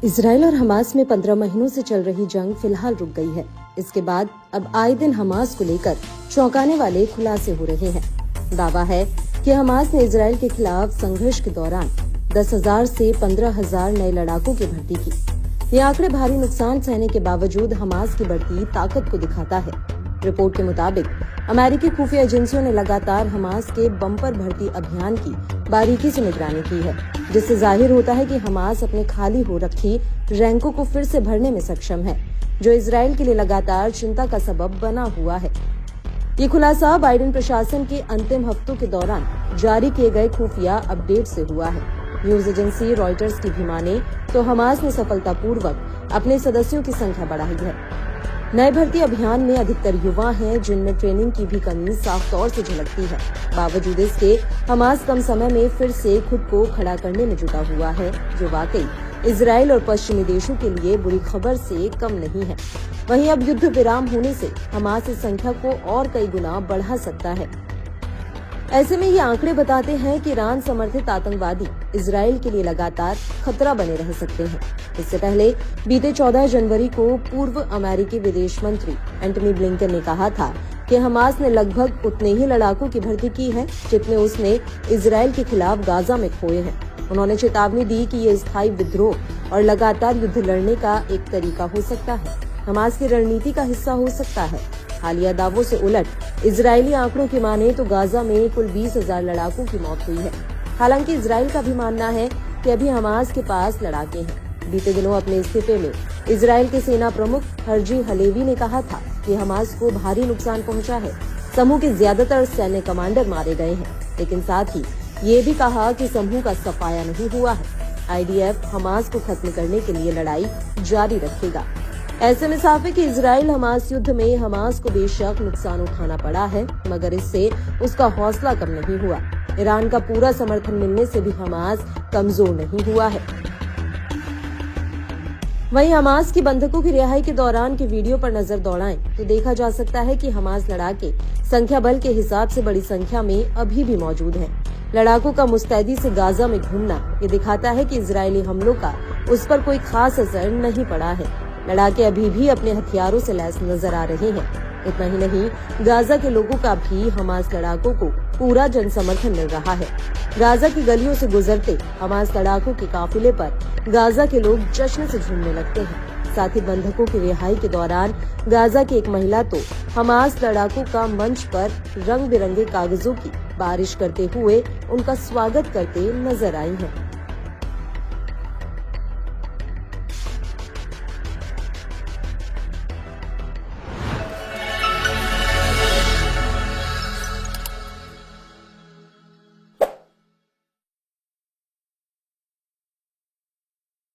Israel और Hamas में 15 महीनों से चल रही जंग फिलहाल रुक गई है। इसके बाद अब आए दिन हमास को लेकर चौंकाने वाले खुलासे हो रहे हैं। दावा है कि हमास ने इजराइल के खिलाफ संघर्ष के दौरान 10,000 से 15,000 नए लड़ाकों की भर्ती की। ये आंकड़े भारी नुकसान सहने के बावजूद हमास की बढ़ती ताकत को दिखाता है। रिपोर्ट के मुताबिक अमेरिकी खुफिया एजेंसियों ने लगातार हमास के बम्पर भर्ती अभियान की बारीकी से निगरानी की है, जिससे जाहिर होता है कि हमास अपने खाली हो रखी रैंकों को फिर से भरने में सक्षम है, जो इजराइल के लिए लगातार चिंता का सबब बना हुआ है। ये खुलासा बाइडेन प्रशासन के अंतिम हफ्तों के दौरान जारी किए गए खुफिया अपडेट से हुआ है। न्यूज एजेंसी रॉयटर्स की भी माने तो हमास ने सफलतापूर्वक अपने सदस्यों की संख्या बढ़ाई है। नए भर्ती अभियान में अधिकतर युवा हैं, जिनमें ट्रेनिंग की भी कमी साफ तौर से झलकती है। बावजूद इसके हमास कम समय में फिर से खुद को खड़ा करने में जुटा हुआ है, जो वाकई इजराइल और पश्चिमी देशों के लिए बुरी खबर से कम नहीं है। वहीं अब युद्ध विराम होने से हमास इस संख्या को और कई गुना बढ़ा सकता है। ऐसे में ये आंकड़े बताते हैं कि ईरान समर्थित आतंकवादी इजराइल के लिए लगातार खतरा बने रह सकते हैं। इससे पहले बीते 14 जनवरी को पूर्व अमेरिकी विदेश मंत्री एंटनी ब्लिंकन ने कहा था कि हमास ने लगभग उतने ही लड़ाकों की भर्ती की है जितने उसने इजराइल के खिलाफ गाजा में खोए हैं। उन्होंने चेतावनी दी कि ये स्थायी विद्रोह और लगातार युद्ध लड़ने का एक तरीका हो सकता है, हमास की रणनीति का हिस्सा हो सकता है। हालिया दावों से उलट इजरायली आंकड़ों की माने तो गाजा में कुल 20,000 लड़ाकों की मौत हुई है। हालांकि इजराइल का भी मानना है कि अभी हमास के पास लड़ाके हैं। बीते दिनों अपने इस्तीफे में इजराइल के सेना प्रमुख हर्जी हलेवी ने कहा था कि हमास को भारी नुकसान पहुंचा है। समूह के ज्यादातर सैन्य कमांडर मारे गए हैं, लेकिन साथ ही ये भी कहा कि समूह का सफाया नहीं हुआ है। IDF हमास को खत्म करने के लिए लड़ाई जारी रखेगा। ऐसे में साफ है कि इजराइल हमास युद्ध में हमास को बेशक नुकसान उठाना पड़ा है, मगर इससे उसका हौसला कम नहीं हुआ। ईरान का पूरा समर्थन मिलने से भी हमास कमजोर नहीं हुआ है। वहीं हमास की बंधकों की रिहाई के दौरान के वीडियो पर नजर दौड़ाएं तो देखा जा सकता है कि हमास लड़ाके संख्या बल के हिसाब से बड़ी संख्या में अभी भी मौजूद हैं। लड़ाकों का मुस्तैदी से गाजा में घूमना ये दिखाता है कि इजरायली हमलों का उस पर कोई खास असर नहीं पड़ा है। लड़ाके अभी भी अपने हथियारों से लैस नजर आ रहे हैं। इतना ही नहीं, गाजा के लोगों का भी हमास लड़ाकों को पूरा जन समर्थन मिल रहा है। गाजा की गलियों से गुजरते हमास लड़ाकों के काफिले पर गाजा के लोग जश्न से झूमने लगते हैं। साथ ही बंधकों की रिहाई के दौरान गाजा की एक महिला तो हमास लड़ाकों का मंच पर रंग बिरंगे कागजों की बारिश करते हुए उनका स्वागत करते नजर आई है।